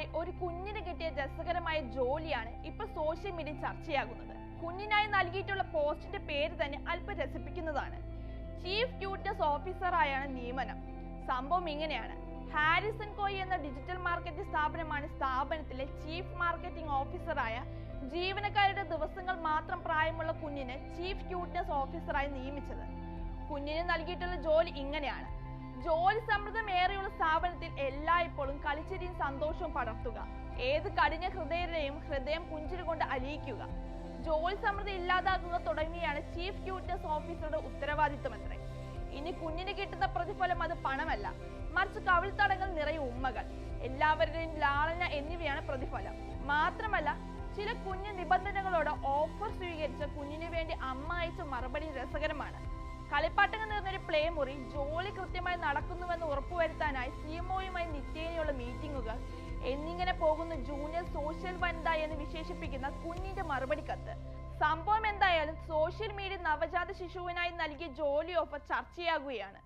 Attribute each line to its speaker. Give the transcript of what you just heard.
Speaker 1: വർഷമായി ഒരു കുഞ്ഞിന് കിട്ടിയ രസകരമായ ജോലിയാണ് ഇപ്പോൾ സോഷ്യൽ മീഡിയ ചർച്ചയാകുന്നത്. കുഞ്ഞിനായി നൽകിയിട്ടുള്ള പോസ്റ്റിന്റെ പേര് തന്നെ അല്പം രസിപ്പിക്കുന്നതാണ്. ചീഫ് ക്യൂട്ട്നെസ് ഓഫീസറായാണ് നിയമനം. സംഭവം ഇങ്ങനെയാണ്. ഹാരിസൺ കോയി എന്ന ഡിജിറ്റൽ മാർക്കറ്റിംഗ് സ്ഥാപനമാണ് സ്ഥാപനത്തിലെ ചീഫ് മാർക്കറ്റിംഗ് ഓഫീസറായ ജീവനക്കാരുടെ ദിവസങ്ങൾ മാത്രം പ്രായമുള്ള കുഞ്ഞിനെ ചീഫ് ക്യൂട്ട്നെസ് ഓഫീസറായി നിയമിച്ചത്. കുഞ്ഞിന് നൽകിയിട്ടുള്ള ജോലി ഇങ്ങനെയാണ്. ജോലി സമ്മർദ്ദമേറെയുള്ള സ്ഥാപനത്തിൽ എല്ലായ്പ്പോഴും കളിച്ചിരിയും സന്തോഷവും പടർത്തുക. ഏത് കഠിന ഹൃദയരെയും ഹൃദയം പുഞ്ചിരി കൊണ്ട് അലിയിക്കുക. ജോലി സമ്മർദ്ദം ഇല്ലാതാക്കുക തുടങ്ങിയാണ് ചീഫ് ക്യൂട്ട്നെസ് ഓഫീസറുടെ ഉത്തരവാദിത്തമത്രേ. ഇനി കുഞ്ഞിന് കിട്ടുന്ന പ്രതിഫലം അത് പണമല്ല, മറിച്ച് കവിൾത്തടങ്ങൾ നിറയെ ഉമ്മകൾ, എല്ലാവരുടെയും ലാളന എന്നിവയാണ് പ്രതിഫലം. മാത്രമല്ല, ചില കുഞ്ഞു നിബന്ധനകളോട് ഓഫർ സ്വീകരിച്ച കുഞ്ഞിന് വേണ്ടി അമ്മ അയച്ച മറുപടി രസകരമാണ്. കളിപ്പാട്ടങ്ങൾ നിറഞ്ഞൊരു പ്ലേ മുറി, ജോലി കൃത്യമായി നടക്കുന്നുവെന്ന് ഉറപ്പുവരുത്താനായി സിഎംഒയുമായി നിത്യേനയുള്ള മീറ്റിംഗുകൾ എന്നിങ്ങനെ പോകുന്ന ജൂനിയർ സോഷ്യൽ വനിത എന്ന് വിശേഷിപ്പിക്കുന്ന കുഞ്ഞിന്റെ മറുപടി കത്ത്. സംഭവം എന്തായാലും സോഷ്യൽ മീഡിയ നവജാത ശിശുവിനായി നൽകിയ ജോലി ഓഫർ ചർച്ചയാകുകയാണ്.